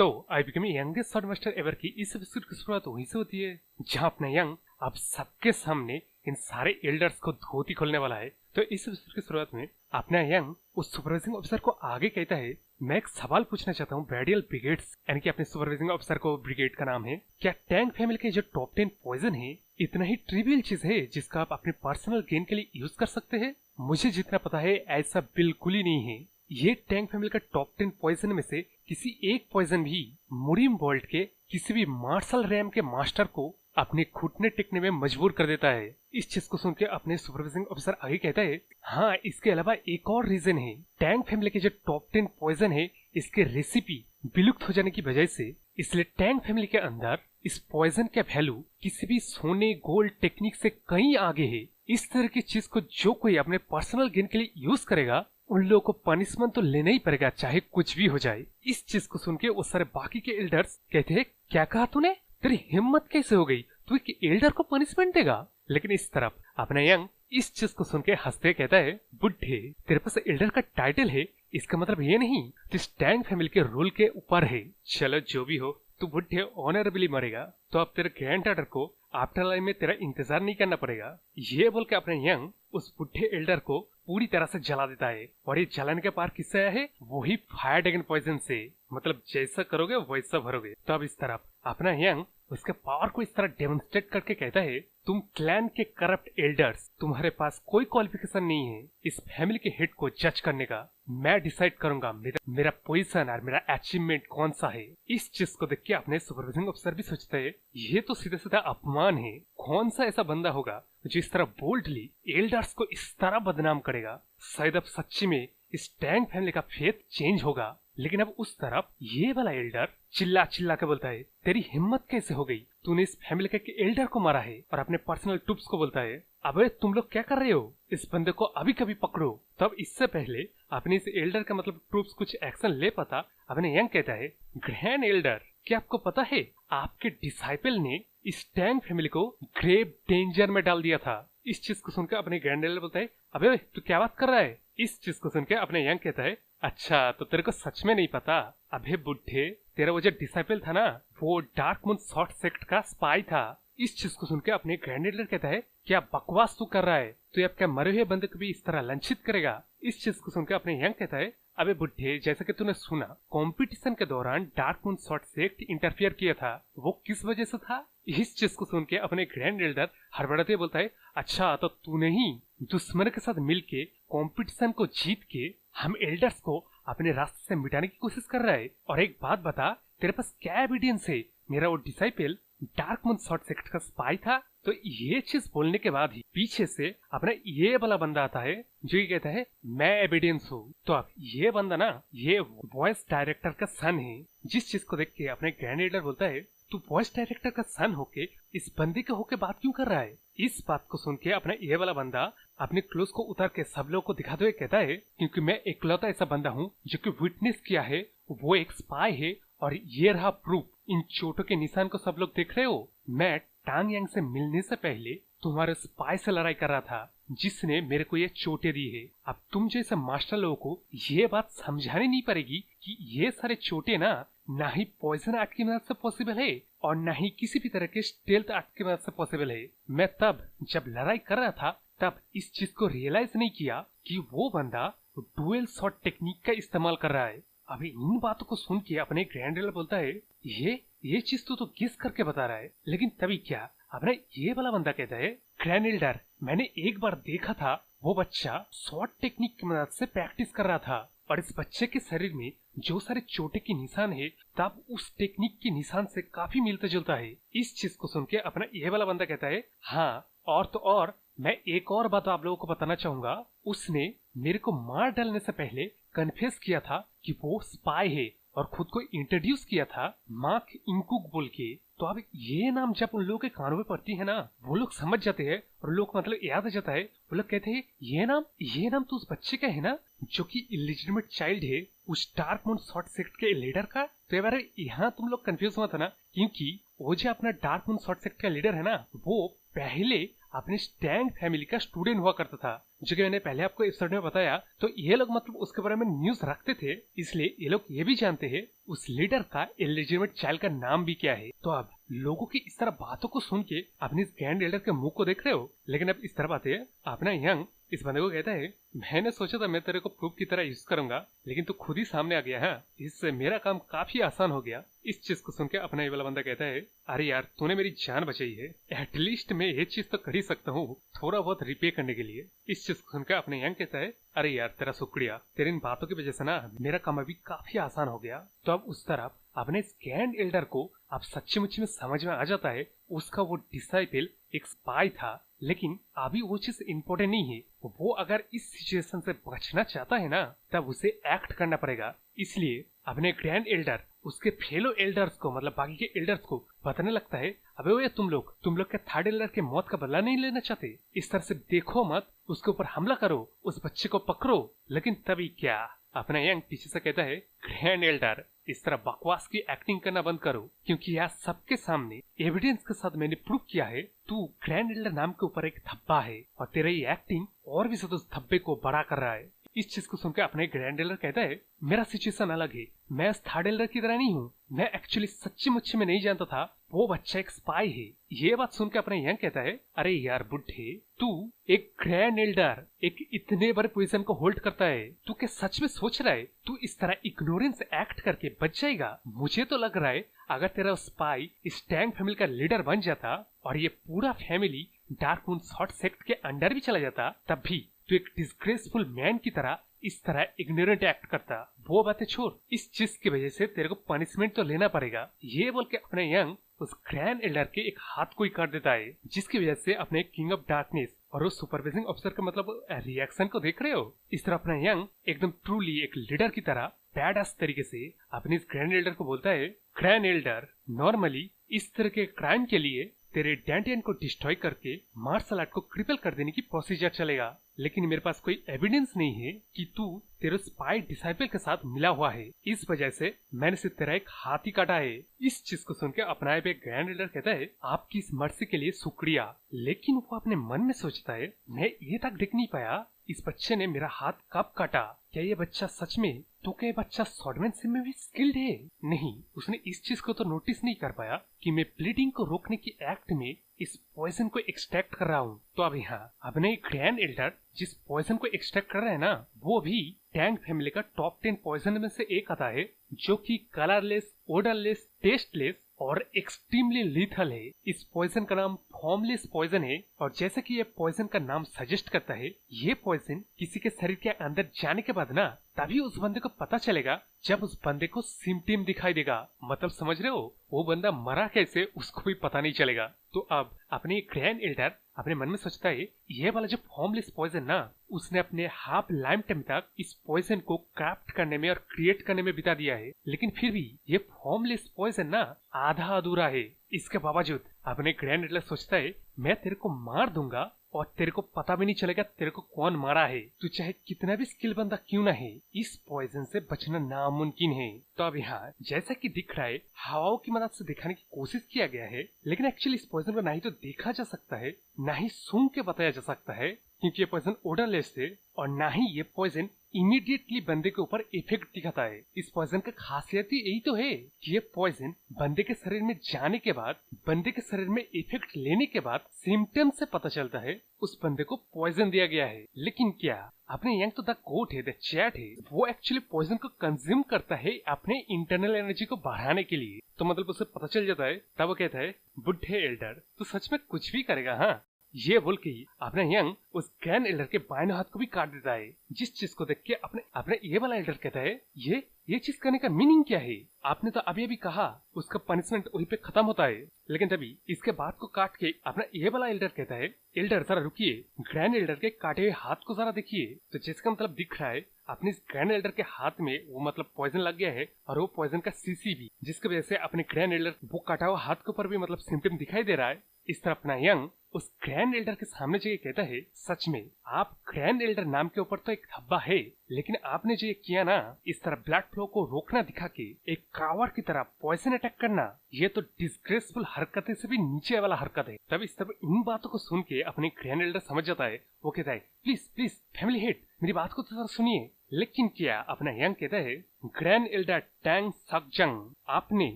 तो I become youngest sword master ever की इस एपिसोड की शुरुआत वहीं से होती है जहां अपना यंग अब सबके सामने इन सारे एल्डर्स को धोती खोलने वाला है। तो इस एपिसोड की शुरुआत में अपना यंग उस सुपरवाइजिंग ऑफिसर को आगे कहता है, मैं एक सवाल पूछना चाहता हूँ ब्राइडियल ब्रिगेड्स, यानी कि अपने सुपरवाइजिंग ऑफिसर को ब्रिगेड का नाम है, क्या टैंग फैमिली के जो टॉप 10 पॉइजन है इतना ही ट्रिवियल चीज है जिसका आप अपने पर्सनल गेन के लिए यूज कर सकते हैं? मुझे जितना पता है ऐसा बिल्कुल ही नहीं है। ये टैंग फैमिली का टॉप 10 पॉइजन में से किसी एक पॉइजन भी मुरीम वर्ल्ड के किसी भी मार्शल रैम के मास्टर को अपने घुटने टेकने में मजबूर कर देता है। इस चीज को सुन के अपने सुपरवाइजिंग ऑफिसर आगे कहता है, हाँ इसके अलावा एक और रीजन है। टैंग फैमिली के जो टॉप 10 पॉइजन है इसके रेसिपी विलुप्त हो जाने की वजह से, इसलिए टैंग फैमिली के अंदर इस पॉइजन का वैल्यू किसी भी सोने गोल्ड टेक्निक से कहीं आगे है। इस तरह की चीज को जो कोई अपने पर्सनल गेन के लिए यूज करेगा उन लोगों को पनिशमेंट तो लेना ही पड़ेगा, चाहे कुछ भी हो जाए। इस चीज को सुन के वो सारे बाकी के एल्डर्स कहते हैं, क्या कहा तूने? तेरी हिम्मत कैसे हो गई? तू एक एल्डर को पनिशमेंट देगा? लेकिन इस तरफ अपना यंग इस चीज को सुन के हंसते कहता है, बुड्ढे तेरे पास एल्डर का टाइटल है, इसका मतलब ये नहीं तो इस टैंग फैमिली के रूल के ऊपर है। चलो जो भी हो, तू बुड्ढे ऑनरेबली मरेगा, तो अब तेरे ग्रैंड डॉटर को आफ्टर लाइफ में तेरा इंतजार नहीं करना पड़ेगा। ये बोल के अपने यंग उस बुढ़े एल्डर को पूरी तरह से जला देता है। और ये जलाने के पार किससे आया है? वही फायर ड्रैगन पॉइजन से। मतलब जैसा करोगे वैसा भरोगे। तो अब इस तरफ अपना यंग उसके पावर को इस तरह डेमोन्स्ट्रेट करके कहता है, तुम क्लैन के करप्ट एल्डर्स, तुम्हारे पास कोई क्वालिफिकेशन नहीं है इस फैमिली के हेड को जज करने का। मैं डिसाइड करूंगा मेरा पोजीशन और मेरा अचीवमेंट कौन सा है। इस चीज को देख के अपने सुपरवाइजिंग ऑफिसर भी सोचते है, ये तो सीधा सीधा अपमान है। कौन सा ऐसा बंदा होगा जो इस तरह बोल्डली एल्डर्स को इस तरह बदनाम करेगा? शायद अब सच्ची में इस टैंग फैमिली का फेथ चेंज होगा। लेकिन अब उस तरफ ये वाला एल्डर चिल्ला चिल्ला के बोलता है, तेरी हिम्मत कैसे हो गई? तूने इस फैमिली के एल्डर को मारा है। और अपने पर्सनल ट्रूप्स को बोलता है, अबे तुम लोग क्या कर रहे हो? इस बंदे को अभी कभी पकड़ो। तब इससे पहले अपने इस एल्डर का मतलब ट्रूप्स कुछ एक्शन ले पाता, अपने यंग कहता है, ग्रैंड एल्डर क्या आपको पता है आपके डिसाइपल ने इस टैंग फैमिली को ग्रेव डेंजर में डाल दिया था? इस चीज को सुनकर अपने ग्रैंड एल्डर बोलता है, अबे तू क्या बात कर रहा है? इस चीज को सुनकर अपने यंग कहता है, अच्छा तो तेरे को सच में नहीं पता? अबे बुड्ढे, तेरा वो जो डिसाइपल था ना, वो डार्क मून शॉर्ट सेक्ट का स्पाई था। इस चीज को सुनकर अपने ग्रैंड एल्डर कहता है, क्या बकवास तू कर रहा है? तो अब क्या मरे हुए बंदे को भी इस तरह लंचित करेगा? इस चीज को सुनकर अपने यंग कहता है, अबे बुड्ढे, जैसे कि तूने सुना कंपटीशन के दौरान dark moon short sect interfere किया था, वो किस वजह से था? इस चीज को सुन के अपने ग्रैंड एल्डर हड़बड़ाते बोलता है, अच्छा तो तूने ही दुश्मन के साथ मिलके कंपटीशन को जीत के हम एल्डर्स को अपने रास्ते से मिटाने की कोशिश कर रहा है। और एक बात बता, तेरे पास क्या एविडेंस है मेरा वो disciple dark moon short sect का स्पाई था? तो ये चीज बोलने के बाद ही पीछे से अपना ये वाला बंदा आता है जो ये कहता है, मैं एविडेंस हूँ। तो अब ये बंदा ना, ये वॉइस डायरेक्टर का सन है। जिस चीज को देख के अपने ग्रैंड एल्डर बोलता है, तू वॉइस डायरेक्टर का सन होके इस बंदे के होके बात क्यों कर रहा है? इस बात को सुन के अपना ये वाला बंदा अपने क्लोज को उतार के सब लोग को दिखाते हुए कहता है, क्योंकि मैं इकलौता ऐसा बंदा हूँ जो कि विटनेस किया है वो एक स्पाई है। और ये रहा प्रूफ, इन चोटों के निशान को सब लोग देख रहे हो। मैं टांग यांग से मिलने से पहले तुम्हारे स्पाई से लड़ाई कर रहा था जिसने मेरे को ये चोटें दी है। अब तुम जैसे मास्टर लोगों को ये बात समझानी नहीं पड़ेगी कि ये सारे चोटें ना ही पॉइजन आर्ट की मदद से पॉसिबल है और ना ही किसी भी तरह के स्टेल्थ आर्ट की मदद से पॉसिबल है। मैं तब जब लड़ाई कर रहा था तब इस चीज को रियलाइज नहीं किया कि वो बंदा डुअल शॉट टेक्निक का इस्तेमाल कर रहा है। अभी इन बातों को सुन के अपने ग्रैंड एल्डर बोलता है, ये चीज तो गेस करके बता रहा है। लेकिन तभी क्या अपने ये वाला बंदा कहता है, ग्रैंड एल्डर मैंने एक बार देखा था वो बच्चा शॉर्ट टेक्निक की मदद से प्रैक्टिस कर रहा था और इस बच्चे के शरीर में जो सारे चोटे के निशान है तब उस टेक्निक के निशान से काफी मिलता जुलता है। इस चीज को सुन के अपना ये वाला बंदा कहता है, हाँ और तो और मैं एक और बात आप लोगों को बताना चाहूंगा, उसने मेरे को मार डालने से पहले कन्फेस किया था कि वो स्पाई है और खुद को इंट्रोड्यूस किया था मार्क इंकुक बोल के। तो अब ये नाम जब उन लोगों के कानों में पड़ती है ना, वो लोग समझ जाते हैं और लोग मतलब याद आ जाता है। वो लोग कहते हैं, ये नाम तो उस बच्चे का है ना जो कि इलिजिटिमेट चाइल्ड है उस डार्क मून शॉर्ट सेक्ट के लीडर का। तो ये बारे यहाँ तुम लोग कंफ्यूज हुआ था ना, क्योंकि वो जो अपना डार्क मून शॉर्ट सेक्ट का लीडर है ना, वो पहले अपने स्टैंग फैमिली का स्टूडेंट हुआ करता था, जो कि मैंने पहले आपको एपिसोड में बताया। तो ये लोग मतलब उसके बारे में न्यूज रखते थे, इसलिए ये लोग ये भी जानते हैं उस लीडर का इलेजिटिमेट चाइल्ड का नाम भी क्या है। तो अब लोगों की इस तरह बातों को सुन के अपने इस ग्रैंड एल्डर के मुंह को देख रहे हो, लेकिन अब इस तरह बातें अपना यंग इस बंदे को कहता है, मैंने सोचा था मैं तेरे को प्रूफ की तरह यूज करूंगा, लेकिन तू खुद ही सामने आ गया है, इससे मेरा काम काफी आसान हो गया। इस चीज को सुन के अपना ये वाला बंदा कहता है, अरे यार तूने मेरी जान बचाई है, एटलीस्ट मैं ये चीज तो कर ही सकता हूँ थोड़ा बहुत रिपे करने के लिए। इस चीज को सुनकर अपने यंग कहता है, अरे यार तेरा शुक्रिया, तेरी इन बातों की वजह से ना मेरा काम अभी काफी आसान हो गया। तो अब उस तरफ अपने इस ग्रैंड एल्डर को अब सच्ची मुच्ची में समझ में आ जाता है उसका वो डिसाइपल एक स्पाई था, लेकिन अभी वो चीज इम्पोर्टेंट नहीं है। वो अगर इस सिचुएशन से बचना चाहता है ना, तब उसे एक्ट करना पड़ेगा। इसलिए अपने ग्रैंड एल्डर उसके फेलो एल्डर्स को मतलब बाकी के एल्डर्स को बताने लगता है, अबे वो तुम लोग के थर्ड एल्डर के मौत का बदला नहीं लेना चाहते, इस तरह से देखो मत, उसके ऊपर हमला करो, उस बच्चे को पकड़ो। लेकिन तभी क्या अपना यंग पीछे से कहता है, ग्रैंड एल्डर इस तरह बकवास की एक्टिंग करना बंद करो, क्योंकि यार सबके सामने एविडेंस के साथ मैंने प्रूव किया है तू ग्रैंड एल्डर नाम के ऊपर एक धब्बा है, और तेरा ये एक्टिंग और भी ज्यादा उस धब्बे को बड़ा कर रहा है। इस चीज को सुनकर अपने ग्रैंड एल्डर कहता है, मेरा सिचुएशन अलग है, मैं थर्ड एल्डर की तरह नहीं हूँ, मैं एक्चुअली सच्ची मुच्ची में नहीं जानता था वो बच्चा एक स्पाई है। ये बात सुनकर अपने यंग कहता है, अरे यार बुड्ढे, तू एक ग्रैंड एल्डर एक इतने बड़े पोजीशन को होल्ड करता है, तू क्या सच में सोच रहा है तू इस तरह इग्नोरेंस एक्ट करके बच जाएगा? मुझे तो लग रहा है अगर तेरा स्पाई इस टैंग फैमिली का लीडर बन जाता और ये पूरा family dark moon short sect के अंडर भी चला जाता, तब भी तू एक डिस्ग्रेसफुल मैन की तरह इस तरह इग्नोरेंट एक्ट करता। वो बातें छोड़, इस चीज की वजह से तेरे को पनिशमेंट तो लेना पड़ेगा। ये बोल के अपने यंग उस ग्रैंड एल्डर के एक हाथ को ही कर देता है, जिसकी वजह से अपने किंग ऑफ डार्कनेस और उस सुपरवाइजिंग ऑफिसर का मतलब रिएक्शन को देख रहे हो। इस तरह अपना यंग एकदम ट्रूली एक लीडर की तरह बैडअस तरीके से अपने इस ग्रैंड एल्डर को बोलता है, ग्रैंड एल्डर, नॉर्मली इस तरह के क्राइम के लिए तेरे डैंटियन को डिस्ट्रॉय करके मार्शल आर्ट को क्रिपल कर देने की प्रोसीजर चलेगा, लेकिन मेरे पास कोई एविडेंस नहीं है कि तू तेरे स्पाई डिसाइपल के साथ मिला हुआ है, इस वजह से मैंने सिर्फ तेरा एक हाथ ही काटा है। इस चीज को सुनकर अपनाए पे ग्रैंड एल्डर कहता है, आपकी इस मर्सी के लिए शुक्रिया, लेकिन वो अपने मन में सोचता है, मैं ये तक देख नहीं पाया इस बच्चे ने मेरा हाथ कब काटा, क्या ये बच्चा सच में तो क्या ये बच्चा स्वॉर्डमैनशिप में भी स्किल्ड है? नहीं, उसने इस चीज को तो नोटिस नहीं कर पाया कि मैं ब्लीडिंग को रोकने की एक्ट में इस पॉइजन को एक्सट्रैक्ट कर रहा हूँ। तो अब यहाँ अपने ग्रैंड एल्डर जिस पॉइजन को एक्सट्रैक्ट कर रहे हैं ना, वो भी टैंग फैमिली का टॉप 10 पॉइजन में से एक आता है, जो कि कलरलेस, ओडरलेस, टेस्टलेस और एक्सट्रीमली लीथल है। इस पॉइजन का नाम फॉर्मलेस पॉइजन है, और जैसे कि ये पॉइजन का नाम सजेस्ट करता है, ये पॉइजन किसी के शरीर के अंदर जाने के बाद ना तभी उस बंदे को पता चलेगा जब उस बंदे को सिम्टम दिखाई देगा। मतलब समझ रहे हो, वो बंदा मरा कैसे उसको भी पता नहीं चलेगा। तो अब अपने ग्रैंड एल्डर अपने मन में सोचता है, ये वाला जो फॉर्मलेस पॉइजन ना, उसने अपने हाफ लाइफ टाइम तक इस पॉइजन को क्राफ्ट करने में और क्रिएट करने में बिता दिया है, लेकिन फिर भी ये फॉर्मलेस पॉइजन ना आधा अधूरा है। इसके बावजूद अपने ग्रैंड एल्डर सोचता है, मैं तेरे को मार दूंगा और तेरे को पता भी नहीं चलेगा तेरे को कौन मारा है। तू चाहे कितना भी स्किल बंदा क्यों ना है, इस पॉइजन से बचना नामुमकिन है। तो अब यहाँ जैसा कि दिख रहा है, हवाओं की मदद से दिखाने की कोशिश किया गया है, लेकिन एक्चुअली इस पॉइजन को ना ही तो देखा जा सकता है, ना ही सूंघ के बताया जा सकता है, क्योंकि ये पॉइजन ओडरलेस है, और ना ही ये पॉइजन इमीडिएटली बंदे के ऊपर इफेक्ट दिखाता है। इस पॉइजन का खासियत ही यही तो है कि ये पॉइजन बंदे के शरीर में जाने के बाद, बंदे के शरीर में इफेक्ट लेने के बाद सिम्टम से पता चलता है उस बंदे को पॉइजन दिया गया है। लेकिन क्या अपने यंग तो द गोट है, द चैट है, वो एक्चुअली पॉइजन को कंज्यूम करता है अपने इंटरनल एनर्जी को बढ़ाने के लिए। तो मतलब उसे पता चल जाता है, तब वो कहता है, बुड्ढे एल्डर तू सच में कुछ भी करेगा? हाँ, ये बोल के ही अपना यंग उस ग्रैंड एल्डर के बाएं हाथ को भी काट देता है, जिस चीज को देख के अपने ये वाला एल्डर कहता है, ये चीज करने का मीनिंग क्या है? आपने तो अभी कहा उसका पनिशमेंट वहीं पे खत्म होता है, लेकिन तभी इसके बात को काट के अपना ये वाला एल्डर कहता है, एल्डर जरा रुकिए, ग्रैंड एल्डर के काटे हुए हाथ को जरा देखिए। तो जिसका मतलब दिख रहा है अपने इस ग्रैंड एल्डर के हाथ में वो मतलब पॉइजन लग गया है, और वो पॉइजन का सीसी भी, जिसकी वजह से अपने ग्रैंड एल्डर वो काटा हुआ हाथ के ऊपर भी मतलब सिम्टम दिखाई दे रहा है। इस तरह अपना यंग उस ग्रैंड एल्डर के सामने जो ये कहता है, सच में आप ग्रैंड एल्डर नाम के ऊपर तो एक धब्बा है, लेकिन आपने जो ये किया ना, इस तरह ब्लड फ्लो को रोकना दिखा के एक कावड़ की तरह पॉइजन अटैक करना, ये तो डिस्ग्रेसफुल हरकतें से भी नीचे वाला हरकत है। तब इस तरह इन बातों को सुन के अपने ग्रैंड एल्डर समझ जाता है। वो कहता है, प्लीज प्लीज फैमिली हेड, मेरी बात को तो सुनिए। लेकिन क्या अपना यंग कहता है, ग्रैंड एल्डर टैंग सक्जंग, आपने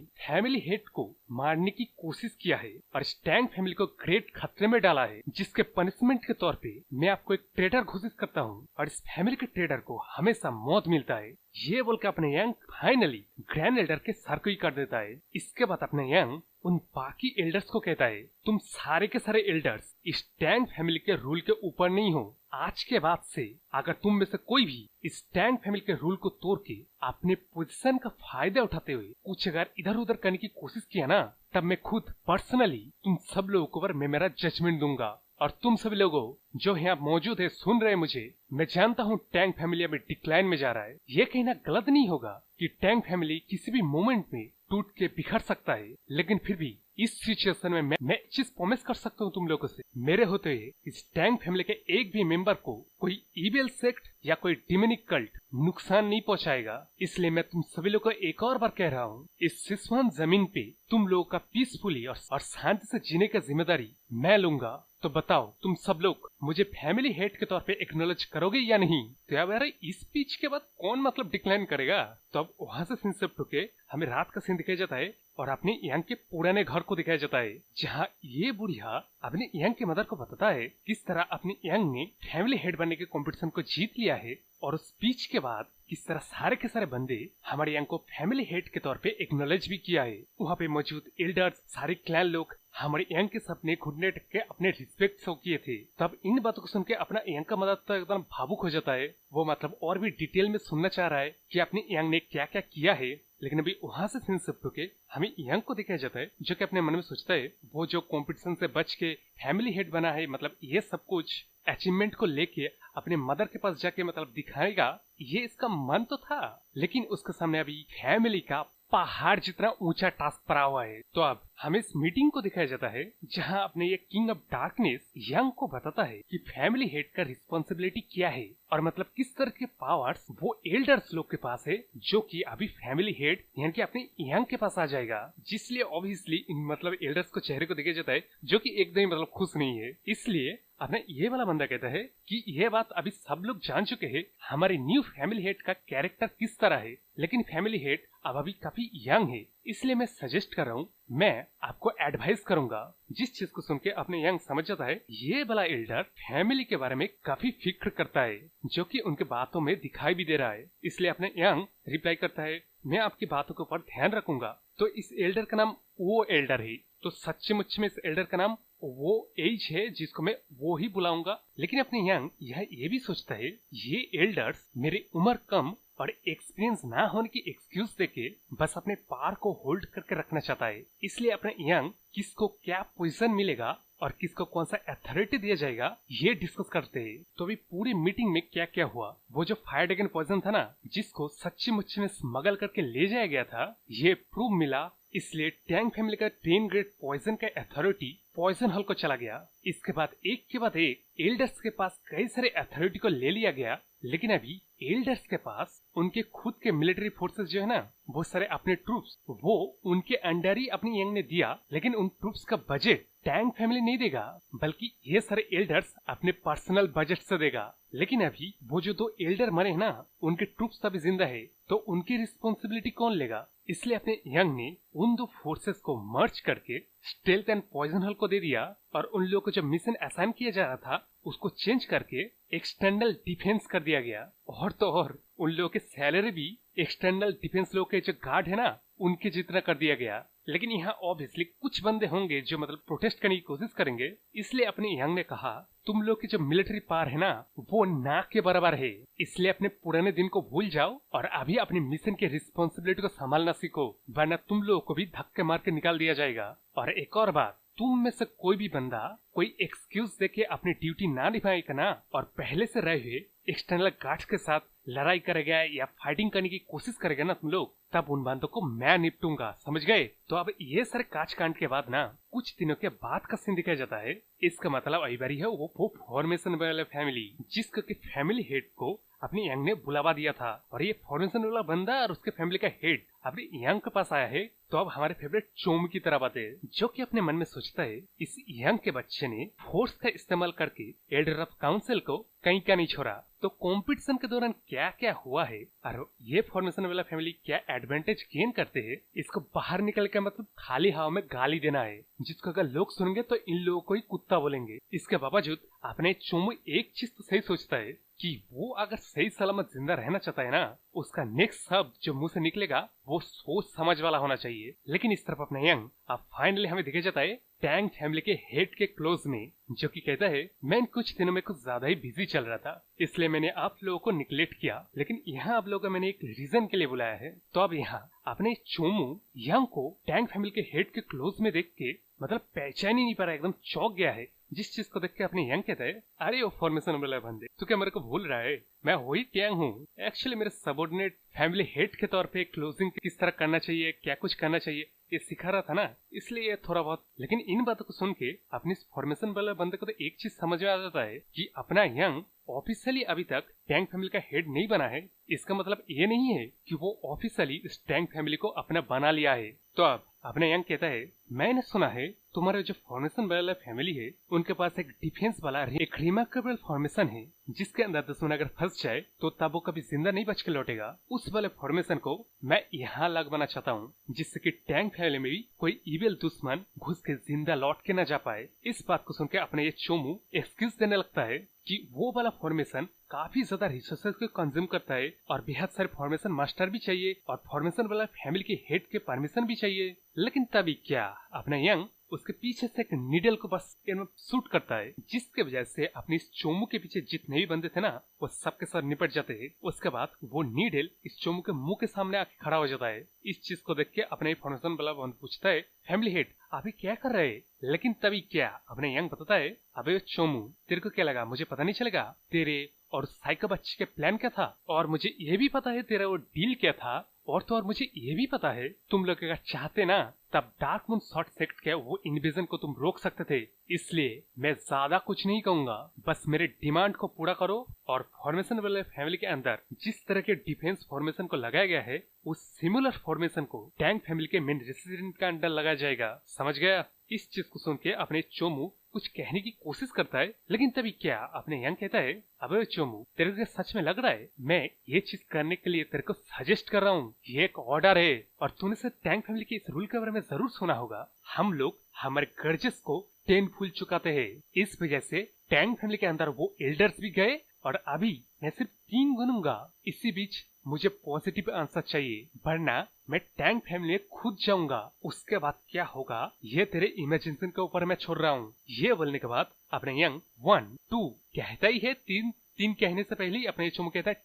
फैमिली हेड को मारने की कोशिश किया है और इस टैंग फैमिली को ग्रेट खतरे में डाला है, जिसके पनिशमेंट के तौर पे मैं आपको एक ट्रेडर घोषित करता हूँ और इस फैमिली के ट्रेडर को हमेशा मौत मिलता है। ये बोलकर अपने यंग फाइनली ग्रैंड एल्डर के सर को ही कर देता है। इसके बाद अपने यंग उन बाकी एल्डर्स को कहता है, तुम सारे के सारे एल्डर्स इस टैंग फैमिली के रूल के ऊपर नहीं हो। आज के बाद से अगर तुम में से कोई भी इस टैंग फैमिली के रूल को तोड़ के अपने पोजीशन का फायदा उठाते हुए कुछ अगर इधर उधर करने की कोशिश किया ना, तब मैं खुद पर्सनली तुम सब लोगों पर मैं मेरा जजमेंट दूंगा। और तुम सभी लोगों जो यहाँ मौजूद है, सुन रहे मुझे, मैं जानता हूँ टैंग फैमिली अभी डिक्लाइन में जा रहा है। ये कहना गलत नहीं होगा कि टैंग फैमिली किसी भी मोमेंट में टूट के बिखर सकता है, लेकिन फिर भी इस सिचुएशन में मैं चीज प्रॉमिस कर सकता हूँ तुम लोगों से, मेरे होते हुए इस टैंग फैमिली के एक भी मेंबर को कोई इविल सेक्ट या कोई डिमोनिक कल्ट नुकसान नहीं पहुंचाएगा। इसलिए मैं तुम सभी लोगों को एक और बार कह रहा हूँ, इस सिसवान जमीन पे तुम लोगों का पीसफुली और शांति से जीने का जिम्मेदारी मैं लूंगा। तो बताओ तुम सब लोग मुझे फैमिली हेड के तौर पे एक्नॉलेज करोगे या नहीं? तो यार इस स्पीच के बाद कौन मतलब डिक्लाइन करेगा? तो अब वहां से सीन शिफ्ट होके हमें रात का सीन दिखाया जाता है और अपने यंग के पुराने घर को दिखाया जाता है, जहाँ ये बुढ़िया अपने यंग के मदर को बताता है किस तरह अपने यंग ने फैमिली हेड बनने के कंपटीशन को जीत लिया है, और उस स्पीच के बाद किस तरह सारे के सारे बंदे हमारे यंग को फैमिली हेड के तौर पे एक्नॉलेज भी किया है। वहाँ पे मौजूद एल्डर्स, सारे क्लैन लोग हमारे यंग के सपने घुटने टेक के अपने रिस्पेक्ट शो किए थे। तब इन बातों को सुन के अपना यंग का मदद तो एकदम भावुक हो जाता है। वो मतलब और भी डिटेल में सुनना चाह रहा है कि अपने यंग ने क्या क्या किया है। लेकिन अभी वहां से सीन शिफ्ट होके हमें यंग को दिखाया जाता है, जो कि अपने मन में सोचता है वो जो कंपटीशन से बच के फैमिली हेड बना है, मतलब ये सब कुछ अचीवमेंट को लेके अपने मदर के पास जाके मतलब दिखाएगा, ये इसका मन तो था। लेकिन उसके सामने अभी फैमिली का पहाड़ जितना ऊंचा टास्क पड़ा हुआ है। तो अब हमें इस मीटिंग को दिखाया जाता है, जहां अपने ये किंग ऑफ डार्कनेस यंग को बताता है कि फैमिली हेड का रिस्पॉन्सिबिलिटी क्या है, और मतलब किस तरह के पावर्स वो एल्डर्स लोग के पास है, जो कि अभी फैमिली हेड यानी कि अपने यंग के पास आ जाएगा। जिसलिए ऑब्वियसली मतलब एल्डर्स को चेहरे को दिखाया जाता है, जो कि एकदम मतलब खुश नहीं है। इसलिए अपने ये वाला बंदा कहता है कि ये बात अभी सब लोग जान चुके हैं, हमारे न्यू फैमिली हेड का कैरेक्टर किस तरह है, लेकिन फैमिली हेड अब अभी काफी यंग है। इसलिए मैं सजेस्ट कर रहा हूँ, मैं आपको एडवाइस करूंगा। जिस चीज को सुन के अपने यंग समझ जाता है ये वाला एल्डर फैमिली के बारे में काफी फिक्र करता है, जो कि उनके बातों में दिखाई भी दे रहा है। इसलिए अपने यंग रिप्लाई करता है, मैं आपकी बातों के ऊपर ध्यान रखूंगा। तो इस एल्डर का नाम वो एल्डर है, तो सच्चे मुच्चे में इस एल्डर का नाम वो एज है जिसको मैं वो ही बुलाऊंगा। लेकिन अपने यंग यह ये भी सोचता है, ये एल्डर्स मेरी उम्र कम और एक्सपीरियंस ना होने की एक्सक्यूज देके बस अपने पावर को होल्ड करके रखना चाहता है। इसलिए अपने यंग किसको क्या पोजीशन मिलेगा और किसको कौन सा अथॉरिटी दिया जाएगा, ये डिस्कस करते हैं। तो अभी पूरी मीटिंग में क्या क्या हुआ, वो जो फायर ड्रैगन पॉइजन था ना, जिसको सच्ची मुच्ची में स्मगल करके ले जाया गया था, ये प्रूव मिला। इसलिए टैंग फैमिली का 10 ग्रेड पॉइजन का अथॉरिटी पॉइजन हॉल को चला गया। इसके बाद एक के बाद एक एल्डर्स के पास कई सारे अथॉरिटी को ले लिया गया। लेकिन अभी एल्डर्स के पास उनके खुद के मिलिट्री फोर्सेस जो है ना, बहुत सारे अपने ट्रूप्स वो उनके अंडर ही अपनी यंग ने दिया। लेकिन उन ट्रूप्स का बजट टैंग फैमिली नहीं देगा, बल्कि ये सारे एल्डर्स अपने पर्सनल बजट से देगा। लेकिन अभी वो जो 2 एल्डर मरे हैं ना, उनके ट्रूप्स अभी जिंदा है, तो उनकी रिस्पॉन्सिबिलिटी कौन लेगा? इसलिए अपने यंग ने उन 2 फोर्सेस को मर्ज करके स्टेल्थ एंड पॉइजन हॉल को दे दिया, और उन लोगों को जो मिशन असाइन किया जा रहा था उसको चेंज करके एक्सटर्नल डिफेंस कर दिया गया। और तो और उन लोगों के सैलरी भी एक्सटर्नल डिफेंस लोग के जो गार्ड है ना, उनके जितना कर दिया गया। लेकिन यहाँ ऑब्वियसली कुछ बंदे होंगे जो मतलब प्रोटेस्ट करने की कोशिश करेंगे। इसलिए अपने यंग ने कहा, तुम लोग की जो मिलिट्री पावर है ना, वो नाक के बराबर है। इसलिए अपने पुराने दिन को भूल जाओ और अभी अपने मिशन के रिस्पॉन्सिबिलिटी को संभालना सीखो, वरना तुम लोगों को भी धक्के मार के निकाल दिया जाएगा। और एक और बात, तुम में से कोई भी बंदा कोई एक्सक्यूज देके अपनी ड्यूटी ना निभाएगा ना, और पहले से रहे हुए एक्सटर्नल गार्ड्स के साथ लड़ाई करेगा या फाइटिंग करने की कोशिश करेगा ना तुम लोग, तब उन बातों को मैं निपटूंगा, समझ गए। तो अब ये सारे कांच कांड के बाद ना कुछ दिनों के बाद का सीन दिखाया जाता है। इसका मतलब आई बारी है वो फॉर्मेशन वाला फैमिली, जिसका कि फैमिली हेड को अपनी यंग ने बुलावा दिया था, और ये फॉर्मेशन वाला बंदा और उसके फैमिली का हेड अपनी यंग के पास आया है। तो अब हमारे फेवरेट चोम की तरह बात है, जो कि अपने मन में सोचता है इस यंग के बच्चे ने फोर्स का इस्तेमाल करके एल्डर ऑफ काउंसिल को कहीं का नहीं छोड़ा। तो कंपटीशन के दौरान क्या क्या हुआ है और ये फॉर्मेशन वाला फैमिली क्या एडवांटेज गेन करते हैं, इसको बाहर निकल के मतलब खाली हवा में गाली देना है, जिसको अगर लोग सुनेंगे तो इन लोगों को ही कुत्ता बोलेंगे। इसके बावजूद अपने चोमू एक चीज तो सही सोचता है कि वो अगर सही सलामत जिंदा रहना चाहता है ना, उसका नेक्स्ट शब्द जो मुंह से निकलेगा वो सोच समझ वाला होना चाहिए। लेकिन इस तरफ अपना यंग अब फाइनली हमें दिखाया जाता है टैंग फैमिली के हेड के क्लोज में, जो कि कहता है मैं इन कुछ दिनों में कुछ ज्यादा ही बिजी चल रहा था, इसलिए मैंने आप लोगों को निग्लेक्ट किया, लेकिन यहाँ आप लोगों को मैंने एक रीजन के लिए बुलाया है। तो अब यहाँ अपने चोमू यंग को टैंग फैमिली के हेड के क्लोज में देख के मतलब पहचान ही नहीं पा रहा, एकदम चौंक गया है। जिस चीज को देख के अपने यंग कहता है अरे वो फॉर्मेशन वाला बंदे, तू क्या मेरे को भूल रहा है, मैं वही टैंग हूँ। एक्चुअली मेरे सबऑर्डिनेट फैमिली हेड के तौर पे क्लोजिंग किस तरह करना चाहिए, क्या कुछ करना चाहिए, ये सिखा रहा था ना, इसलिए थोड़ा बहुत। लेकिन इन बातों को सुन के अपनी फॉर्मेशन वाला बंदे को तो एक चीज समझ में आ जाता है कि अपना यंग ऑफिशियली अभी तक टैंग फैमिली का हेड नहीं बना है। इसका मतलब ये नहीं है कि वो ऑफिशियली इस टैंग फैमिली को अपना बना लिया है। तो अब अपने यंग कहता है मैंने सुना है तुम्हारे जो फॉर्मेशन वाला फैमिली है उनके पास एक डिफेंस वाला एक रिमार्केबल फॉर्मेशन है, जिसके अंदर दुश्मन अगर फंस जाए तो तब वो कभी जिंदा नहीं बच के लौटेगा। उस वाले फॉर्मेशन को मैं यहाँ लगवाना चाहता हूँ, जिससे कि टैंग फैमिली में भी कोई इविल दुश्मन घुस के जिंदा लौट के न जा पाए। इस बात को सुन के अपने ये चोमू एक्सक्यूज देने लगता है कि वो वाला फॉर्मेशन काफी ज्यादा रिसोर्सेज को कंज्यूम करता है और बेहद सारे फॉर्मेशन मास्टर भी चाहिए और फॉर्मेशन वाला फैमिली के हेड के परमिशन भी चाहिए। लेकिन तभी क्या अपना यंग उसके पीछे से एक नीडल को बस शूट करता है, जिसके वजह से अपनी इस चोमू के पीछे जितने भी बंदे थे ना वो सबके साथ निपट जाते हैं। उसके बाद वो नीडल इस चोमू के मुंह के सामने आके खड़ा हो जाता है। इस चीज को देख के अपने फॉर्मेशन वाला बंद पूछता है फैमिली हेड अभी क्या कर रहे हैं? लेकिन तभी क्या अपने यंग बताता है अबे चोमू तेरे को क्या लगा मुझे पता नहीं चलेगा तेरे और साइको बच्चे के प्लान क्या था, और मुझे ये भी पता है तेरा वो डील क्या था, और तो और मुझे ये भी पता है तुम लोग अगर चाहते ना तब डार्क मून शॉर्ट सेक्ट के वो इन्वेजन को तुम रोक सकते थे। इसलिए मैं ज्यादा कुछ नहीं कहूंगा, बस मेरे डिमांड को पूरा करो और फॉर्मेशन वाले फैमिली के अंदर जिस तरह के डिफेंस फॉर्मेशन को लगाया गया है उस सिमिलर फॉर्मेशन को टैंक फैमिली के मेन रेसिडेंट के अंदर लगाया जाएगा, समझ गया। इस चीज को सुन के अपने चोमू कुछ कहने की कोशिश करता है, लेकिन तभी क्या अपने यंग कहता है अबे चोमू तेरे को सच में लग रहा है मैं ये चीज करने के लिए तेरे को सजेस्ट कर रहा हूँ, ये एक ऑर्डर है और तूने से टैंक फैमिली के इस रूल के बारे में जरूर सुना होगा। हम लोग हमारे गर्जेस को 10 फूल चुकाते हैं, इस वजह से टैंक फैमिली के अंदर वो एल्डर्स भी गए और अभी मैं सिर्फ 3 गिनूंगा। इसी बीच मुझे पॉजिटिव आंसर चाहिए वरना मैं टैंक फैमिली में खुद जाऊंगा। उसके बाद क्या होगा ये तेरे इमेजिनेशन के ऊपर मैं छोड़ रहा हूँ। ये बोलने के बाद अपने यंग 1 2 कहता ही है, 3 कहने से पहले ही अपने चोमू कहता है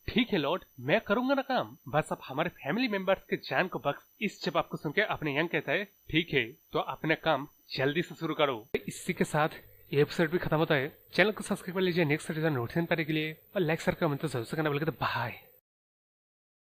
ठीक है लॉर्ड मैं करूंगा ना काम, बस अब हमारे फैमिली मेंबर्स के जान को बख्श। इस जवाब को सुन के अपने यंग कहता है ठीक है तो अपना काम जल्दी से शुरू करो। इसी के साथ ये एपिसोड भी खत्म होता है। चैनल को सब्सक्राइब कर लीजिए नेक्स्ट एपिसोड नोटिफिकेशन पाने के लिए और लाइक शेयर कमेंट तो जरूर से करना बोलेगा। तो बाय।